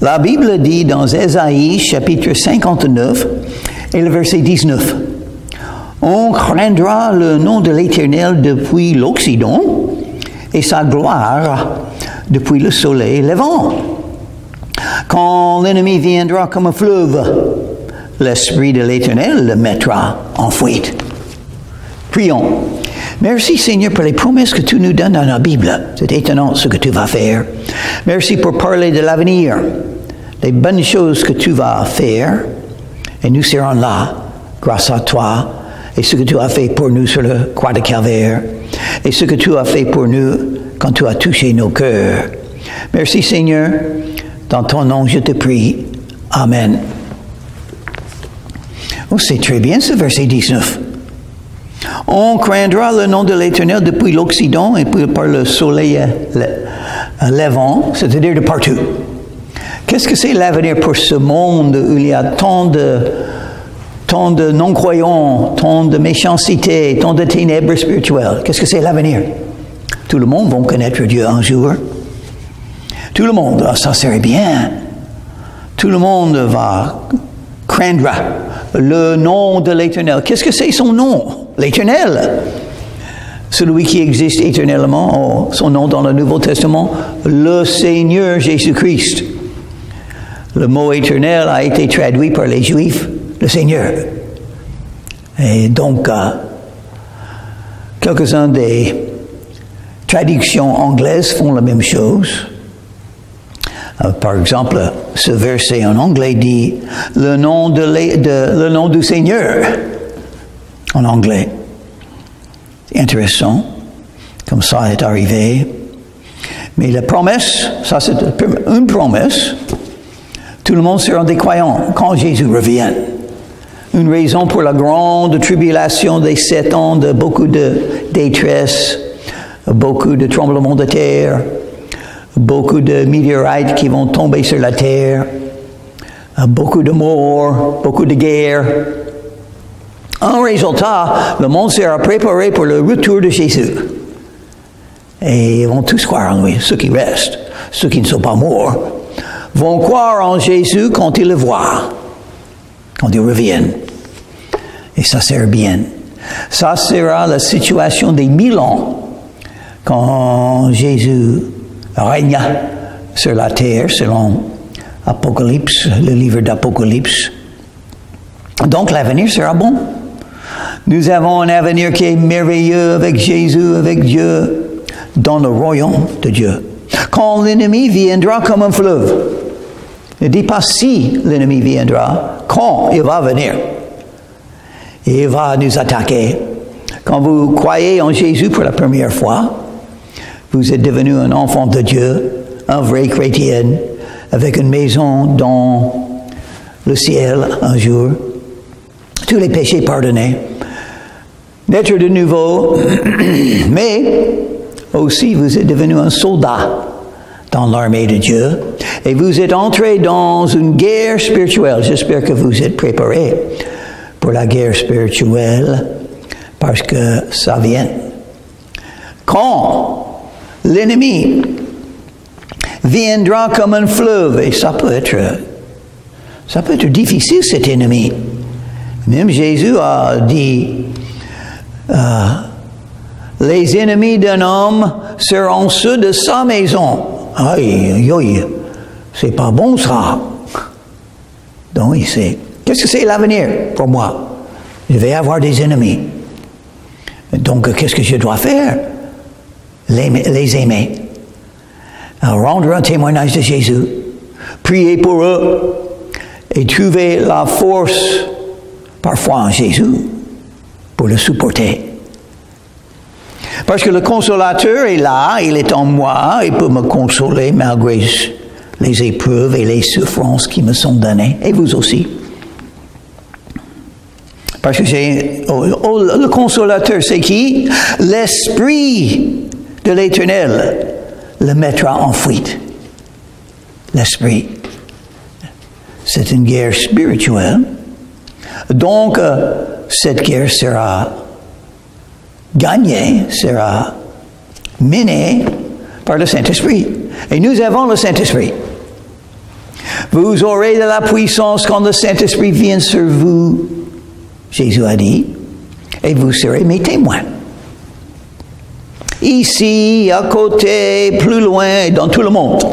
La Bible dit dans Ésaïe, chapitre 59, et le verset 19, « On craindra le nom de l'Éternel depuis l'Occident et sa gloire depuis le soleil levant. Quand l'ennemi viendra comme un fleuve, l'Esprit de l'Éternel le mettra en fuite. » Prions. Merci Seigneur pour les promesses que tu nous donnes dans la Bible. C'est étonnant ce que tu vas faire. Merci pour parler de l'avenir, des bonnes choses que tu vas faire. Et nous serons là, grâce à toi, et ce que tu as fait pour nous sur le croix de Calvaire, et ce que tu as fait pour nous quand tu as touché nos cœurs. Merci Seigneur. Dans ton nom, je te prie. Amen. Oh, c'est très bien ce verset 19. On craindra le nom de l'Éternel depuis l'Occident et puis par le soleil levant, c'est-à-dire de partout. Qu'est-ce que c'est l'avenir pour ce monde où il y a tant de non-croyants, tant de méchanceté, tant de ténèbres spirituelles? Qu'est-ce que c'est l'avenir? Tout le monde va connaître Dieu un jour. Tout le monde, ça serait bien. Tout le monde va craindre le nom de l'Éternel. Qu'est-ce que c'est son nom? L'Éternel. Celui qui existe éternellement, son nom dans le Nouveau Testament, le Seigneur Jésus-Christ. Le mot éternel a été traduit par les Juifs, le Seigneur. Et donc, quelques-uns des traductions anglaises font la même chose. Par exemple, ce verset en anglais dit le nom du Seigneur en anglais. C'est intéressant, comme ça est arrivé. Mais la promesse, ça c'est une promesse. Tout le monde sera des croyants quand Jésus revient. Une raison pour la grande tribulation des 7 ans de beaucoup de détresse, beaucoup de tremblements de terre, beaucoup de météorites qui vont tomber sur la terre, beaucoup de morts, beaucoup de guerres. En résultat, le monde sera préparé pour le retour de Jésus. Et ils vont tous croire en lui, ceux qui restent, ceux qui ne sont pas morts, vont croire en Jésus quand ils le voient, quand ils reviennent. Et ça sert bien. Ça sera la situation des 1000 ans, quand Jésus régna sur la terre, selon Apocalypse, le livre d'Apocalypse. Donc l'avenir sera bon. Nous avons un avenir qui est merveilleux avec Jésus, avec Dieu, dans le royaume de Dieu. Quand l'ennemi viendra comme un fleuve, ne dis pas si l'ennemi viendra, quand il va venir. Il va nous attaquer. Quand vous croyez en Jésus pour la première fois, vous êtes devenu un enfant de Dieu, un vrai chrétien, avec une maison dans le ciel un jour. Tous les péchés pardonnés. Naître de nouveau, mais aussi vous êtes devenu un soldat dans l'armée de Dieu. Et vous êtes entré dans une guerre spirituelle. J'espère que vous êtes préparés pour la guerre spirituelle, parce que ça vient. Quand l'ennemi viendra comme un fleuve, et ça peut être difficile, cet ennemi. Même Jésus a dit, les ennemis d'un homme seront ceux de sa maison. Aïe, aïe, aïe, c'est pas bon ça. Donc il sait, qu'est-ce que c'est l'avenir pour moi? Je vais avoir des ennemis. Donc qu'est-ce que je dois faire? Les aimer. Rendre un témoignage de Jésus. Prier pour eux. Et trouver la force parfois en Jésus pour le supporter. Parce que le consolateur est là, il est en moi, il peut me consoler malgré les épreuves et les souffrances qui me sont données, et vous aussi. Parce que le consolateur, c'est qui? L'Esprit de l'Éternel le mettra en fuite. L'Esprit. C'est une guerre spirituelle. Donc, cette guerre sera gagnée, sera menée par le Saint-Esprit. Et nous avons le Saint-Esprit. Vous aurez de la puissance quand le Saint-Esprit vient sur vous, Jésus a dit, et vous serez mes témoins. Ici, à côté, plus loin, dans tout le monde.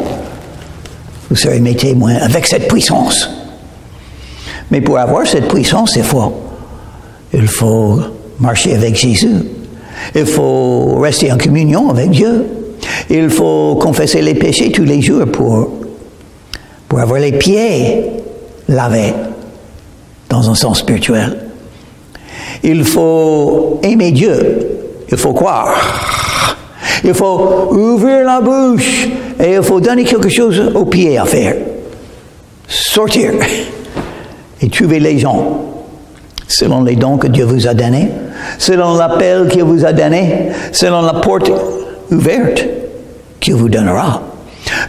Vous serez mes témoins avec cette puissance. Mais pour avoir cette puissance, il faut marcher avec Jésus. Il faut rester en communion avec Dieu. Il faut confesser les péchés tous les jours pour avoir les pieds lavés dans un sens spirituel. Il faut aimer Dieu. Il faut croire. Il faut ouvrir la bouche et il faut donner quelque chose aux pieds à faire. Sortir et trouver les gens selon les dons que Dieu vous a donnés, selon l'appel qu'il vous a donné, selon la porte ouverte qu'il vous donnera.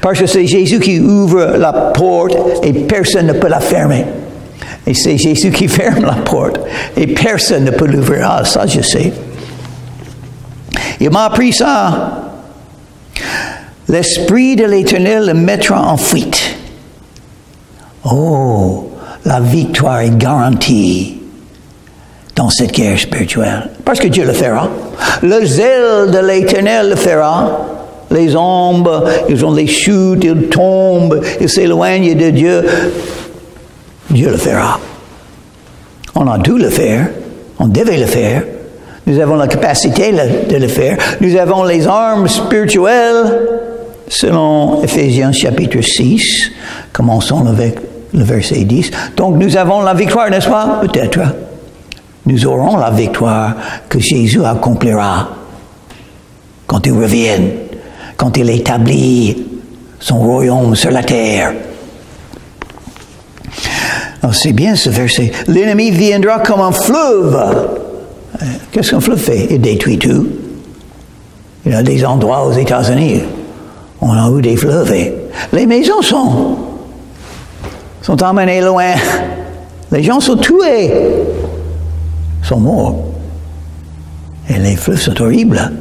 Parce que c'est Jésus qui ouvre la porte et personne ne peut la fermer. Et c'est Jésus qui ferme la porte et personne ne peut l'ouvrir. Ah, ça je sais. Il m'a appris ça. L'Esprit de l'Éternel le mettra en fuite. Oh, la victoire est garantie dans cette guerre spirituelle. Parce que Dieu le fera. Le zèle de l'Éternel le fera. Les hommes, ils ont les chutes, ils tombent, ils s'éloignent de Dieu. Dieu le fera. On a dû le faire. On devait le faire. Nous avons la capacité de le faire. Nous avons les armes spirituelles, selon Éphésiens chapitre 6. Commençons avec le verset 10. Donc nous avons la victoire, n'est-ce pas? Peut-être. Nous aurons la victoire que Jésus accomplira quand il revienne, quand il établit son royaume sur la terre. Alors c'est bien ce verset. L'ennemi viendra comme un fleuve. Qu'est-ce qu'un fleuve fait? Il détruit tout. Il y a des endroits aux États-Unis, on a eu des fleuves. Les maisons sont emmenées loin. Les gens sont tués, sont morts. Et les fleuves sont horribles.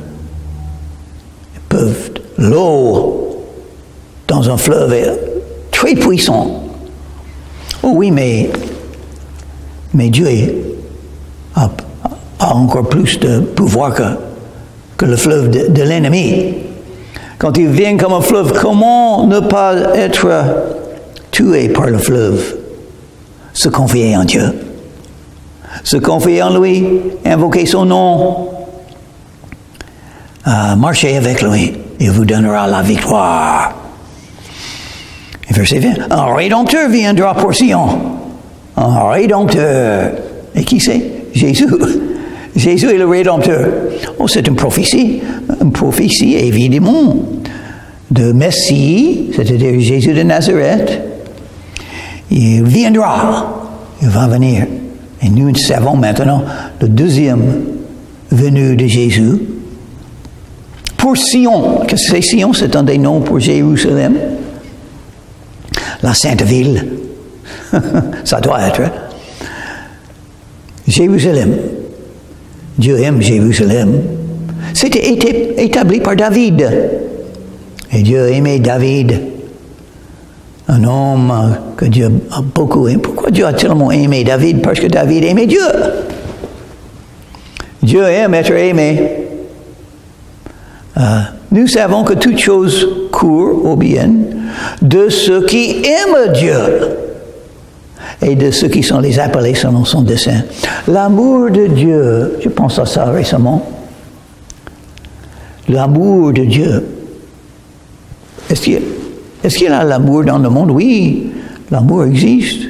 L'eau dans un fleuve est très puissant. Oh oui, mais Dieu a encore plus de pouvoir que le fleuve de l'ennemi. Quand il vient comme un fleuve, comment ne pas être tué par le fleuve? Se confier en Dieu. Se confier en lui, invoquer son nom, marcher avec lui. Il vous donnera la victoire. Et verset 20. Un rédempteur viendra pour Sion. Un rédempteur. Et qui c'est? Jésus. Jésus est le rédempteur. Oh, c'est une prophétie évidemment de Messie, c'est-à-dire Jésus de Nazareth. Il viendra, il va venir. Et nous savons maintenant le deuxième venue de Jésus. Pour Sion, qu'est-ce que c'est Sion? C'est un des noms pour Jérusalem. La Sainte Ville. Ça doit être. Jérusalem. Dieu aime Jérusalem. C'était établi par David. Et Dieu aimait David. Un homme que Dieu a beaucoup aimé. Pourquoi Dieu a tellement aimé David? Parce que David aimait Dieu. Dieu aime être aimé. Nous savons que toute chose court au bien de ceux qui aiment Dieu et de ceux qui sont les appelés selon son dessein. L'amour de Dieu, je pense à ça récemment. L'amour de Dieu. Est-ce qu'il y a l'amour dans le monde? Oui, l'amour existe.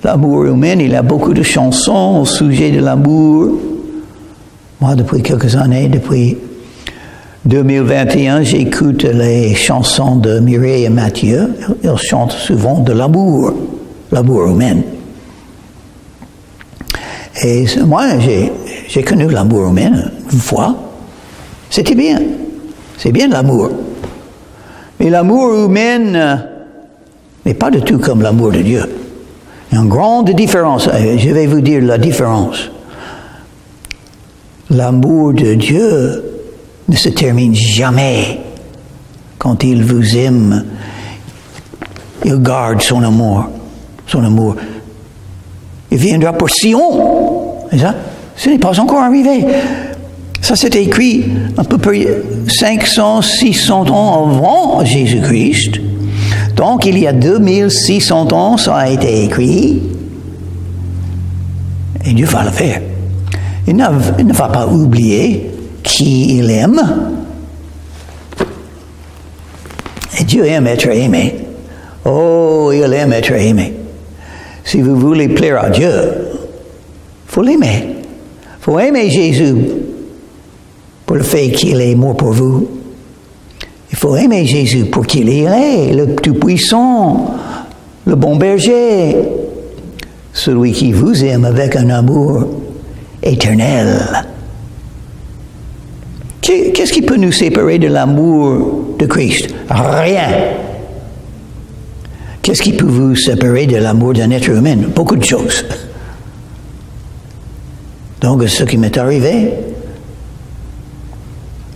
L'amour humain, il y a beaucoup de chansons au sujet de l'amour. Moi, depuis quelques années, depuis 2021, j'écoute les chansons de Mireille et Mathieu. Ils chantent souvent de l'amour humain. Et moi, j'ai connu l'amour humain une fois. C'était bien. C'est bien l'amour. Mais l'amour humain n'est pas du tout comme l'amour de Dieu. Il y a une grande différence. Je vais vous dire la différence. L'amour de Dieu ne se termine jamais quand il vous aime. il garde son amour. Son amour. Il viendra pour Sion. Et ça, ce n'est pas encore arrivé. Ça, c'est écrit à peu près 500, 600 ans avant Jésus-Christ. Donc, il y a 2600 ans, ça a été écrit. Et Dieu va le faire. Il ne va pas oublier qui il aime. Et Dieu aime être aimé. Oh, il aime être aimé. Si vous voulez plaire à Dieu, il faut l'aimer. Il faut aimer Jésus pour le fait qu'il est mort pour vous. Il faut aimer Jésus pour qu'il est le Tout-Puissant, le bon berger, celui qui vous aime avec un amour éternel. Qu'est-ce qui peut nous séparer de l'amour de Christ? Rien. Qu'est-ce qui peut vous séparer de l'amour d'un être humain? Beaucoup de choses. Donc, ce qui m'est arrivé,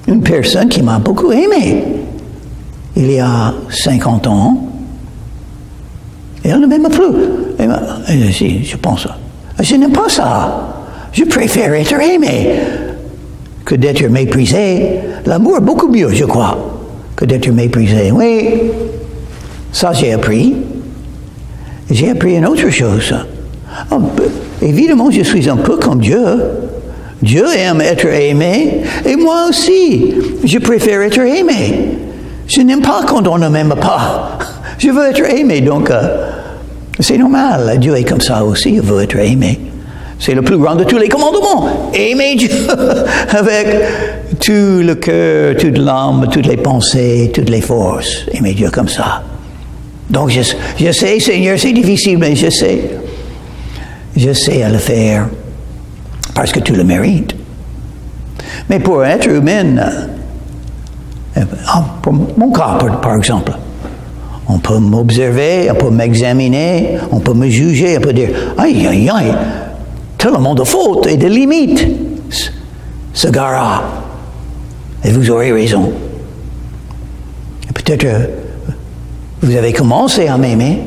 une personne qui m'a beaucoup aimé, il y a 50 ans, et elle ne m'aime plus. Je pense, je n'aime pas ça. Je préfère être aimé que d'être méprisé. L'amour est beaucoup mieux, je crois, que d'être méprisé. Oui, ça j'ai appris. J'ai appris une autre chose. Oh, évidemment, je suis un peu comme Dieu. Dieu aime être aimé, et moi aussi, je préfère être aimé. Je n'aime pas quand on ne m'aime pas. Je veux être aimé, donc c'est normal. Dieu est comme ça aussi, il veut être aimé. C'est le plus grand de tous les commandements. Aimer Dieu avec tout le cœur, toute l'âme, toutes les pensées, toutes les forces. Aimer Dieu comme ça. Donc je sais, Seigneur, c'est difficile, mais je sais. Je sais à le faire parce que tu le mérites. Mais pour être humain, pour mon cas, par exemple, on peut m'observer, on peut m'examiner, on peut me juger, on peut dire, aïe, aïe, aïe, tellement de fautes et de limites se gara. Et vous aurez raison. Et peut-être vous avez commencé à m'aimer,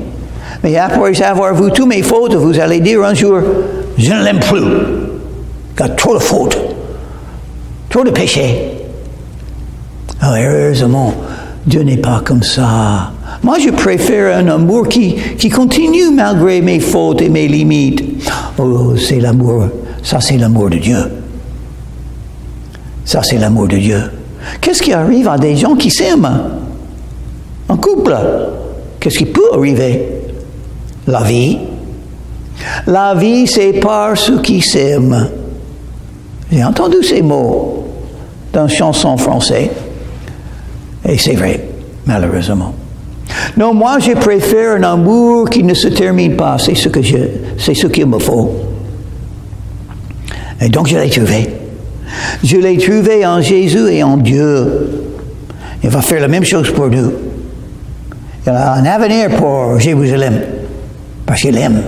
mais après avoir vu toutes mes fautes, vous allez dire un jour, je ne l'aime plus. Il a trop de fautes, trop de péchés. Oh, heureusement, Dieu n'est pas comme ça. Moi, je préfère un amour qui continue malgré mes fautes et mes limites. Oh, c'est l'amour. Ça, c'est l'amour de Dieu. Ça, c'est l'amour de Dieu. Qu'est-ce qui arrive à des gens qui s'aiment? En couple, qu'est-ce qui peut arriver? La vie. La vie sépare ceux qui s'aiment. J'ai entendu ces mots dans une chanson française. Et c'est vrai, malheureusement. Non, moi, je préfère un amour qui ne se termine pas. C'est ce qu'il me faut. Et donc, je l'ai trouvé. Je l'ai trouvé en Jésus et en Dieu. Il va faire la même chose pour nous. Il a un avenir pour Jérusalem, parce qu'il aime.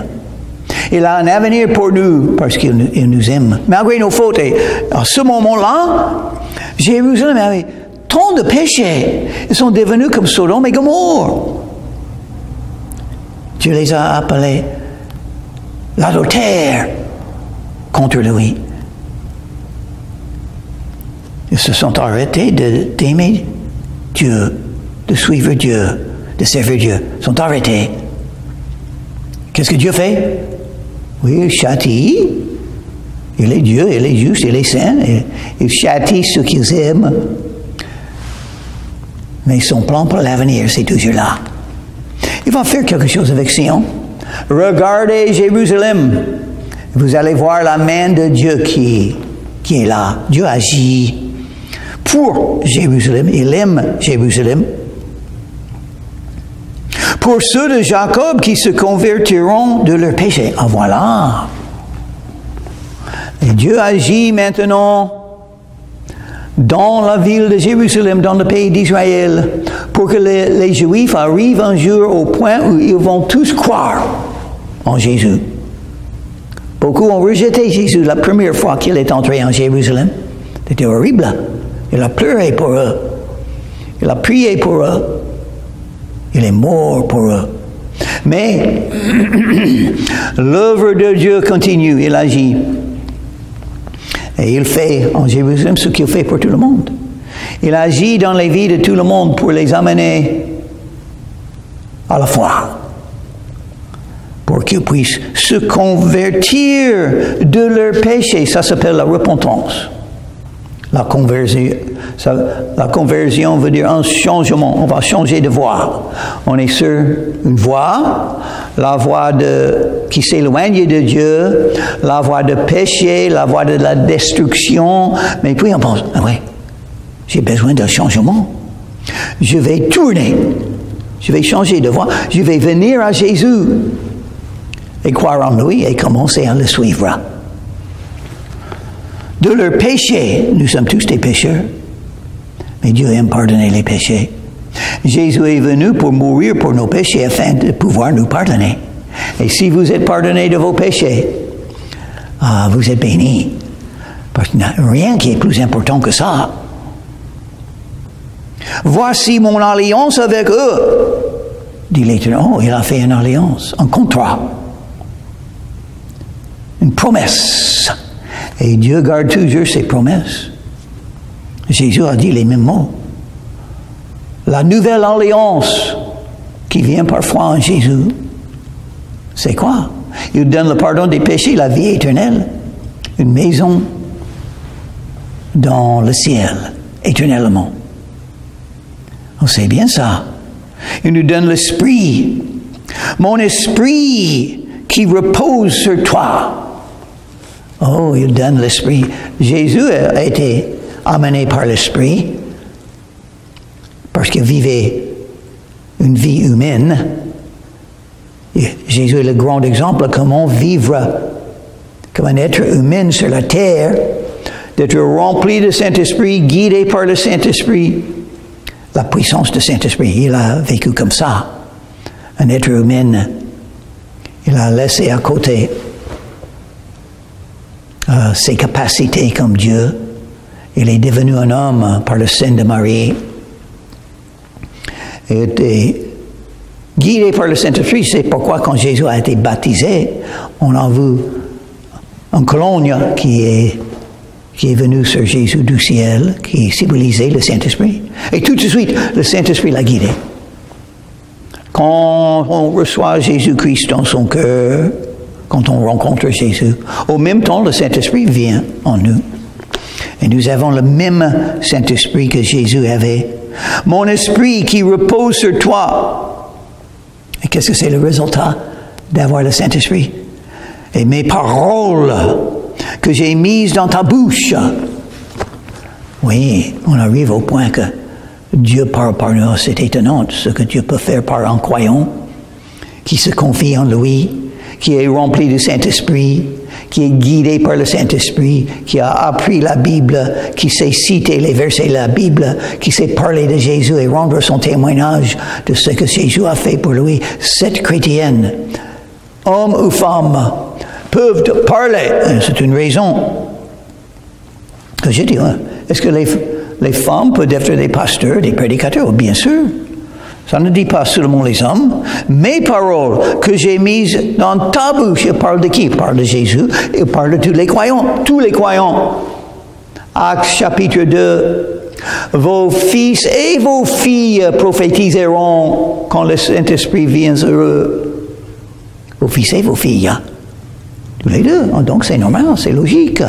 Il a un avenir pour nous, parce qu'il nous aime. Malgré nos fautes, et à ce moment-là, Jérusalem avait tant de péchés. Ils sont devenus comme Sodome et Gomorrhe. Dieu les a appelés l'adultère contre lui. Ils se sont arrêtés d'aimer Dieu, de suivre Dieu, de servir Dieu. Ils sont arrêtés. Qu'est-ce que Dieu fait? Oui, il châtie. Il est Dieu, il est juste, il est saint. Il châtie ceux qu'ils aiment. Mais son plan pour l'avenir, c'est toujours là. Il va faire quelque chose avec Sion. Regardez Jérusalem. Vous allez voir la main de Dieu qui est là. Dieu agit pour Jérusalem. Il aime Jérusalem. Pour ceux de Jacob qui se convertiront de leurs péchés. Ah, voilà. Et Dieu agit maintenant dans la ville de Jérusalem, dans le pays d'Israël, pour que les Juifs arrivent un jour au point où ils vont tous croire en Jésus. Beaucoup ont rejeté Jésus la première fois qu'il est entré en Jérusalem. C'était horrible. Il a pleuré pour eux. Il a prié pour eux. Il est mort pour eux. Mais l'œuvre de Dieu continue, il agit. Et il fait en Jérusalem ce qu'il fait pour tout le monde. Il agit dans les vies de tout le monde pour les amener à la foi, pour qu'ils puissent se convertir de leurs péchés. Ça s'appelle la repentance. La conversion veut dire un changement. On va changer de voie. On est sur une voie, la voie qui s'éloigne de Dieu, la voie de péché, la voie de la destruction. Mais puis on pense, ah ouais, j'ai besoin d'un changement. Je vais tourner. Je vais changer de voie. Je vais venir à Jésus et croire en lui et commencer à le suivre. De leurs péchés, nous sommes tous des pécheurs, mais Dieu aime pardonner les péchés. Jésus est venu pour mourir pour nos péchés afin de pouvoir nous pardonner. Et si vous êtes pardonné de vos péchés, vous êtes bénis. Parce qu'il n'y a rien qui est plus important que ça. Voici mon alliance avec eux, dit l'Éternel. Oh, il a fait une alliance, un contrat, une promesse. Et Dieu garde toujours ses promesses. Jésus a dit les mêmes mots. La nouvelle alliance qui vient parfois en Jésus, c'est quoi? Il donne le pardon des péchés, la vie éternelle, une maison dans le ciel, éternellement. On sait bien ça. Il nous donne l'esprit. Mon esprit qui repose sur toi. Oh, il donne l'esprit. Jésus a été amené par l'esprit parce qu'il vivait une vie humaine. Et Jésus est le grand exemple de comment vivre comme un être humain sur la terre, d'être rempli de Saint-Esprit, guidé par le Saint-Esprit, la puissance du Saint-Esprit. Il a vécu comme ça, un être humain. Il a laissé à côté ses capacités comme Dieu. Il est devenu un homme par le sein de Marie. Il était guidé par le Saint-Esprit. C'est pourquoi quand Jésus a été baptisé, on a vu un colonne qui est venu sur Jésus du ciel, qui symbolisait le Saint-Esprit. Et tout de suite, le Saint-Esprit l'a guidé. Quand on reçoit Jésus-Christ dans son cœur, quand on rencontre Jésus, au même temps, le Saint-Esprit vient en nous. Et nous avons le même Saint-Esprit que Jésus avait. Mon esprit qui repose sur toi. Et qu'est-ce que c'est le résultat d'avoir le Saint-Esprit? Et mes paroles que j'ai mises dans ta bouche. Oui, on arrive au point que Dieu parle par nous. C'est étonnant ce que Dieu peut faire par un croyant qui se confie en lui, qui est rempli du Saint-Esprit, qui est guidé par le Saint-Esprit, qui a appris la Bible, qui sait citer les versets de la Bible, qui sait parler de Jésus et rendre son témoignage de ce que Jésus a fait pour lui. Cette chrétienne, homme ou femme, peuvent parler. C'est une raison que je dis. Est-ce que les femmes peuvent être des pasteurs, des prédicateurs? Bien sûr. Ça ne dit pas seulement les hommes. Mes paroles que j'ai mises dans ta bouche, il parle de qui? Il parle de Jésus, il parle de tous les croyants. Tous les croyants. Actes chapitre 2. Vos fils et vos filles prophétiseront quand le Saint-Esprit vient sur eux. Vos fils et vos filles. Tous les deux. Donc c'est normal, c'est logique.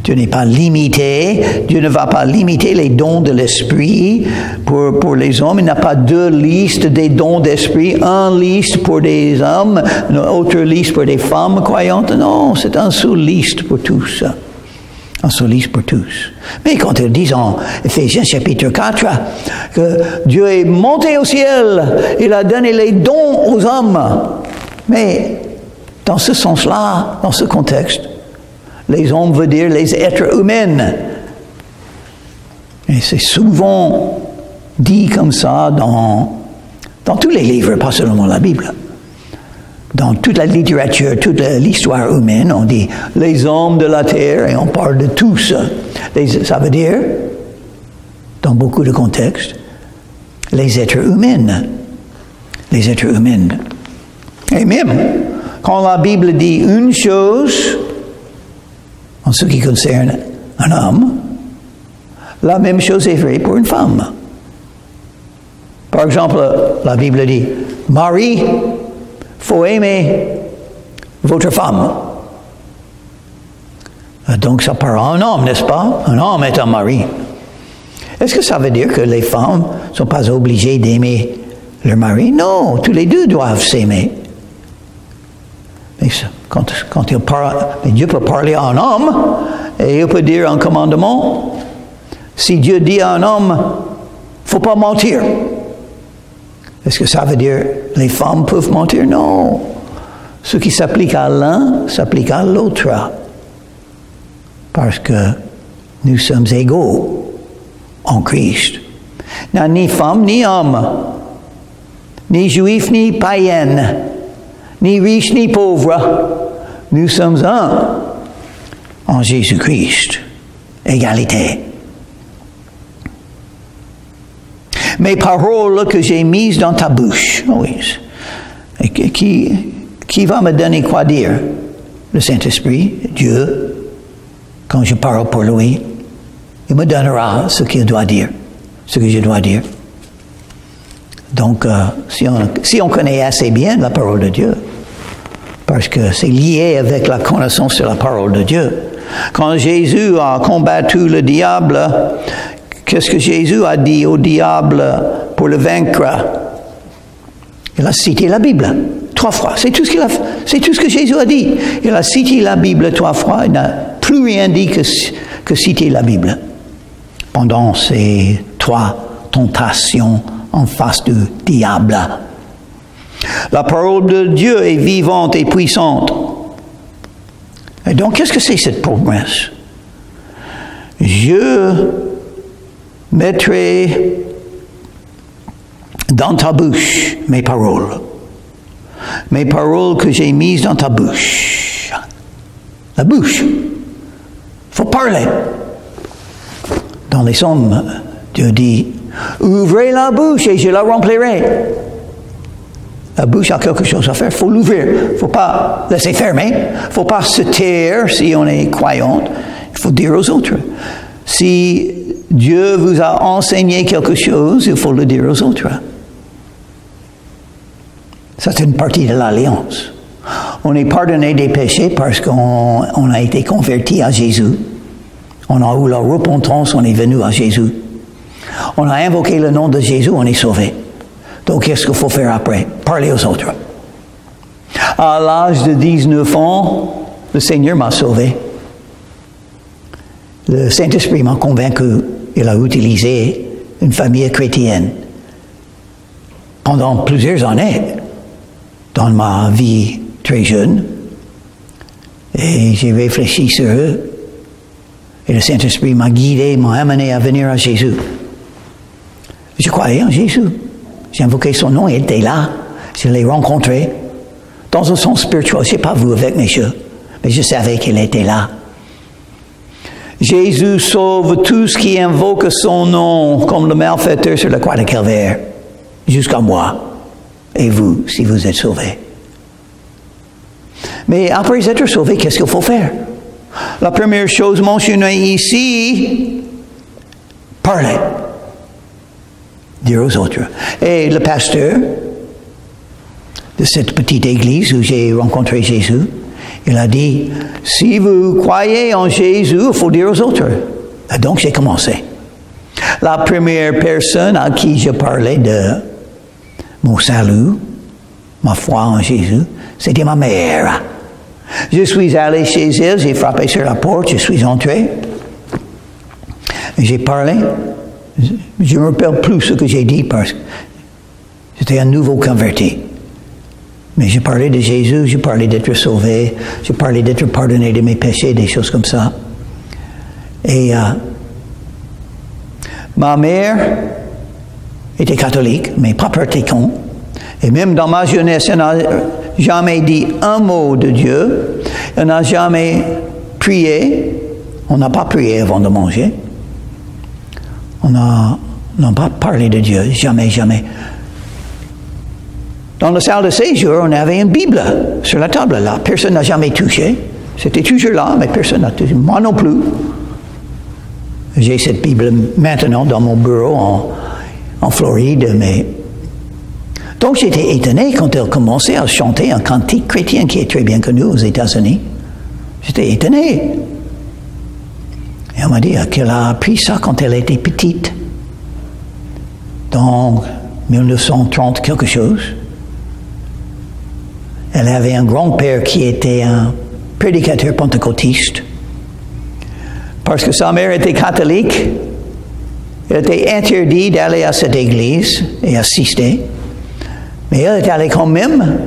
Dieu n'est pas limité. Dieu ne va pas limiter les dons de l'esprit pour les hommes. Il n'a pas deux listes des dons d'esprit. Une liste pour des hommes, une autre liste pour des femmes croyantes. Non, c'est un seul liste pour tous. Un seul liste pour tous. Mais quand ils disent en Éphésiens chapitre 4 que Dieu est monté au ciel, il a donné les dons aux hommes. Mais dans ce sens-là, dans ce contexte, les hommes veut dire les êtres humains. Et c'est souvent dit comme ça dans tous les livres, pas seulement la Bible. Dans toute la littérature, toute l'histoire humaine, on dit les hommes de la terre et on parle de tous. Ça veut dire, dans beaucoup de contextes, les êtres humains. les êtres humains. Et même, quand la Bible dit une chose, en ce qui concerne un homme, la même chose est vraie pour une femme. Par exemple, la Bible dit, Marie, faut aimer votre femme. Donc ça parle à un homme, n'est-ce pas? Un homme est un mari. Est-ce que ça veut dire que les femmes ne sont pas obligées d'aimer leur mari? Non, tous les deux doivent s'aimer. Mais quand il parle, Dieu peut parler à un homme et il peut dire un commandement. Si Dieu dit à un homme, faut pas mentir. Est-ce que ça veut dire que les femmes peuvent mentir? Non. Ce qui s'applique à l'un s'applique à l'autre. Parce que nous sommes égaux en Christ. Ni femme ni homme, ni juif ni païenne, ni riche ni pauvre, nous sommes un en Jésus-Christ. Égalité. Mes paroles que j'ai mises dans ta bouche. Oui. Qui va me donner quoi dire? Le Saint-Esprit, Dieu. Quand je parle pour lui, il me donnera ce qu'il doit dire, ce que je dois dire. Donc, si on connaît assez bien la parole de Dieu, parce que c'est lié avec la connaissance de la parole de Dieu. Quand Jésus a combattu le diable, qu'est-ce que Jésus a dit au diable pour le vaincre? Il a cité la Bible 3 fois. C'est tout ce qu'il a fait. C'est tout ce que Jésus a dit. Il a cité la Bible 3 fois. Il n'a plus rien dit que citer la Bible pendant ces 3 tentations en face du diable. La parole de Dieu est vivante et puissante. Et donc, qu'est-ce que c'est cette promesse? Je mettrai dans ta bouche mes paroles que j'ai mises dans ta bouche. La bouche. Il faut parler. Dans les Psaumes, Dieu dit, ouvrez la bouche et je la remplirai. La bouche a quelque chose à faire, il faut l'ouvrir. Il ne faut pas laisser fermer. Il ne faut pas se taire si on est croyante. Il faut dire aux autres. Si Dieu vous a enseigné quelque chose, il faut le dire aux autres. Ça, c'est une partie de l'alliance. On est pardonné des péchés parce qu'on a été converti à Jésus. On a eu la repentance, on est venu à Jésus. On a invoqué le nom de Jésus, on est sauvé. Donc, qu'est-ce qu'il faut faire après? Parler aux autres. À l'âge de 19 ans, le Seigneur m'a sauvé. Le Saint-Esprit m'a convaincu. Il a utilisé une famille chrétienne pendant plusieurs années dans ma vie très jeune. Et j'ai réfléchi sur eux. Et le Saint-Esprit m'a guidé, m'a amené à venir à Jésus. Je croyais en Jésus. J'ai invoqué son nom, il était là. Je l'ai rencontré. Dans un sens spirituel, je ne sais pas vous avec mes yeux, mais je savais qu'il était là. Jésus sauve tous qui invoquent son nom, comme le malfaiteur sur la croix de Calvaire, jusqu'à moi et vous, si vous êtes sauvés. Mais après être sauvé, qu'est-ce qu'il faut faire? La première chose mentionnée ici, parler. Dire aux autres. Et le pasteur de cette petite église où j'ai rencontré Jésus, il a dit, si vous croyez en Jésus, il faut dire aux autres. Et donc j'ai commencé. La première personne à qui je parlais de mon salut, ma foi en Jésus, c'était ma mère. Je suis allé chez elle, j'ai frappé sur la porte, je suis entré. J'ai parlé. Je ne me rappelle plus ce que j'ai dit parce que j'étais un nouveau converti. Mais j'ai parlé de Jésus, j'ai parlé d'être sauvé, j'ai parlé d'être pardonné de mes péchés, des choses comme ça. Et ma mère était catholique, mais pas pratiquante. Et même dans ma jeunesse, elle n'a jamais dit un mot de Dieu. Elle n'a jamais prié. On n'a pas prié avant de manger. On n'a pas parlé de Dieu. Jamais, jamais. Dans la salle de séjour, on avait une Bible sur la table là. Personne n'a jamais touché. C'était toujours là, mais personne n'a touché. Moi non plus. J'ai cette Bible maintenant dans mon bureau en Floride, mais... Donc j'étais étonné quand elle commençait à chanter un cantique chrétien qui est très bien connu aux États-Unis. J'étais étonné. Et on m'a dit qu'elle a appris ça quand elle était petite. Dans 1930 quelque chose. Elle avait un grand-père qui était un prédicateur pentecôtiste. Parce que sa mère était catholique, il était interdit d'aller à cette église et assister. Mais elle est allée quand même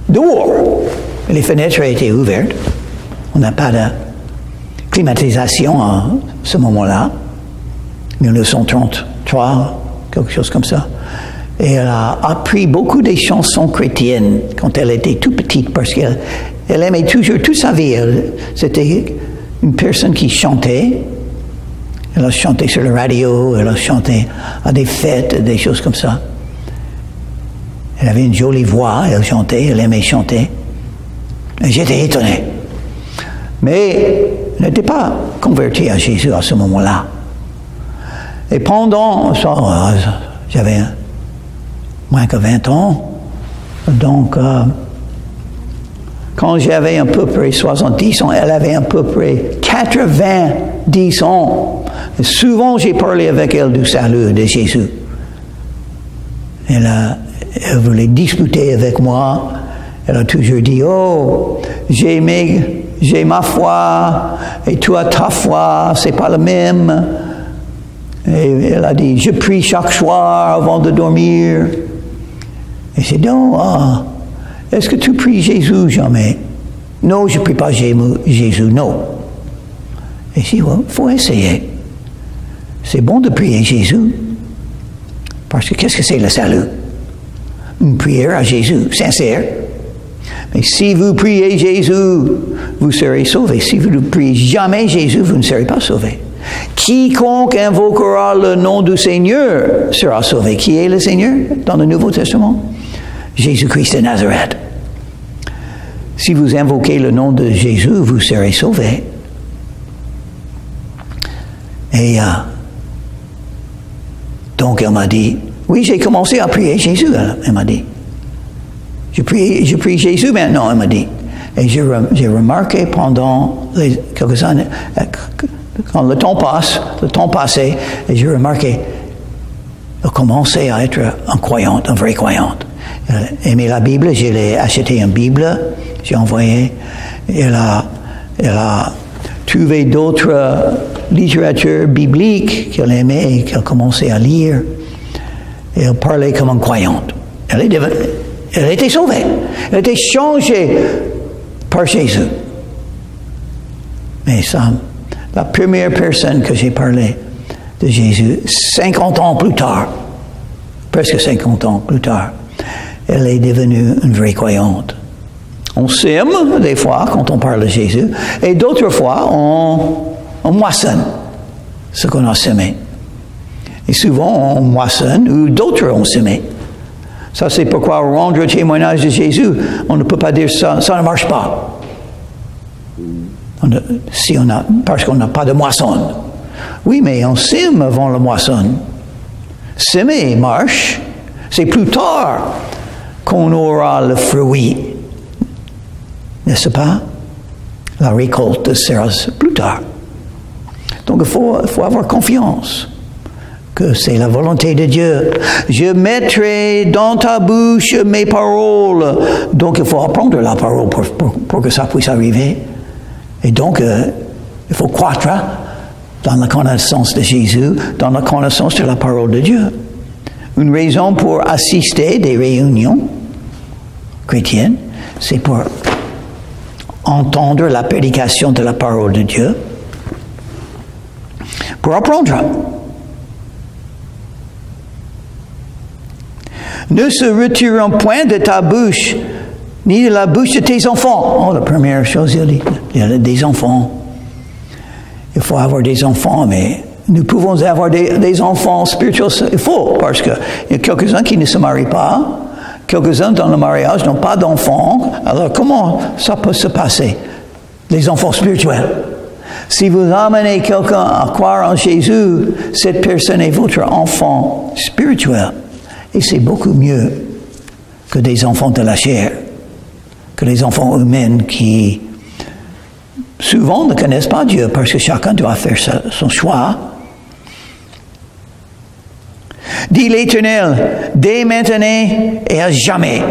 dehors. Les fenêtres étaient ouvertes. On n'a pas de climatisation à ce moment-là. 1933, quelque chose comme ça. Et elle a appris beaucoup des chansons chrétiennes quand elle était toute petite parce qu'elle aimait toujours, toute sa vie, c'était une personne qui chantait. Elle a chanté sur la radio, elle a chanté à des fêtes, des choses comme ça. Elle avait une jolie voix, elle chantait, elle aimait chanter. Et j'étais étonné. Mais elle n'était pas convertie à Jésus à ce moment-là. Et pendant ça, j'avais moins que 20 ans. Donc, quand j'avais à peu près 70 ans, elle avait à peu près 90 ans. Et souvent, j'ai parlé avec elle du salut de Jésus. Elle voulait discuter avec moi. Elle a toujours dit, oh, j'ai ma foi, et toi, ta foi, c'est pas le même. Et elle a dit, je prie chaque soir avant de dormir. Et j'ai dit, oh, est-ce que tu pries Jésus jamais? Non, je ne prie pas Jésus, non. Et j'ai dit, il faut essayer. C'est bon de prier Jésus. Parce que qu'est-ce que c'est le salut? Une prière à Jésus, sincère. Mais si vous priez Jésus, vous serez sauvés. Si vous ne priez jamais Jésus, vous ne serez pas sauvés. Quiconque invoquera le nom du Seigneur sera sauvé. Qui est le Seigneur dans le Nouveau Testament? Jésus-Christ de Nazareth. Si vous invoquez le nom de Jésus, vous serez sauvés. Et donc elle m'a dit, oui, j'ai commencé à prier Jésus, elle m'a dit. Je prie Jésus maintenant, elle m'a dit. Et j'ai remarqué pendant quelques années, quand le temps passait, et j'ai remarqué, elle commençait à être une croyante, une vraie croyante. Elle aimait la Bible, je l'ai acheté une Bible, j'ai envoyé. Elle a trouvé d'autres littératures bibliques qu'elle aimait et qu'elle commençait à lire. Et elle parlait comme une croyante. Elle était sauvée. Elle était changée par Jésus. Mais ça, la première personne que j'ai parlé de Jésus, 50 ans plus tard, presque 50 ans plus tard, elle est devenue une vraie croyante. On sème des fois quand on parle de Jésus, et d'autres fois on moissonne ce qu'on a semé. Et souvent on moissonne ou d'autres ont semé. Ça c'est pourquoi rendre témoignage de Jésus, on ne peut pas dire ça, ça ne marche pas. Parce qu'on n'a pas de moisson. Oui, mais on sème avant la moisson. Semer marche, c'est plus tard qu'on aura le fruit. N'est-ce pas? La récolte sera plus tard. Donc il faut avoir confiance que c'est la volonté de Dieu. Je mettrai dans ta bouche mes paroles. Donc il faut apprendre la parole pour que ça puisse arriver. Et donc il faut croître dans la connaissance de Jésus, dans la connaissance de la parole de Dieu. Une raison pour assister des réunions chrétiennes, c'est pour entendre la prédication de la parole de Dieu, pour apprendre. Ne se retirons point de ta bouche, ni de la bouche de tes enfants. Oh, la première chose, il y a des enfants. Il faut avoir des enfants, mais nous pouvons avoir des enfants spirituels. Il faut, parce qu'il y a quelques-uns qui ne se marient pas, Quelques-uns dans le mariage n'ont pas d'enfants. Alors comment ça peut se passer? Les enfants spirituels. Si vous amenez quelqu'un à croire en Jésus, cette personne est votre enfant spirituel. Et c'est beaucoup mieux que des enfants de la chair, que les enfants humains qui souvent ne connaissent pas Dieu parce que chacun doit faire son choix. Dit l'Éternel, dès maintenant et à jamais,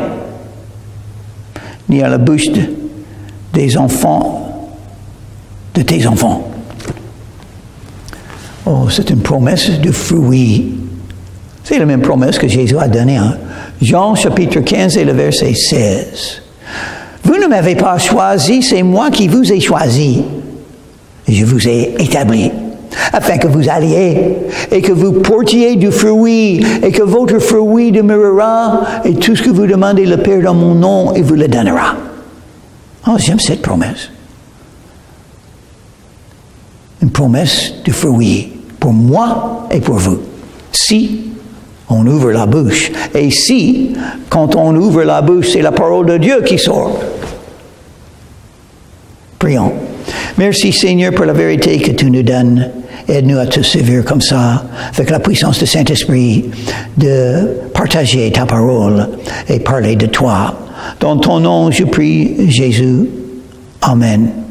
ni à la bouche des enfants de tes enfants. Oh, c'est une promesse de fruit. C'est la même promesse que Jésus a donnée en Jean chapitre 15 et le verset 16. Vous ne m'avez pas choisi, c'est moi qui vous ai choisi. Et je vous ai établi, afin que vous alliez et que vous portiez du fruit et que votre fruit demeurera et tout ce que vous demandez le Père dans mon nom, il vous le donnera. Oh, j'aime cette promesse. Une promesse de fruit pour moi et pour vous. Si on ouvre la bouche. Et si, quand on ouvre la bouche, c'est la parole de Dieu qui sort. Prions. Merci Seigneur pour la vérité que tu nous donnes. Aide-nous à te servir comme ça, avec la puissance du Saint-Esprit, de partager ta parole et parler de toi. Dans ton nom, je prie, Jésus. Amen.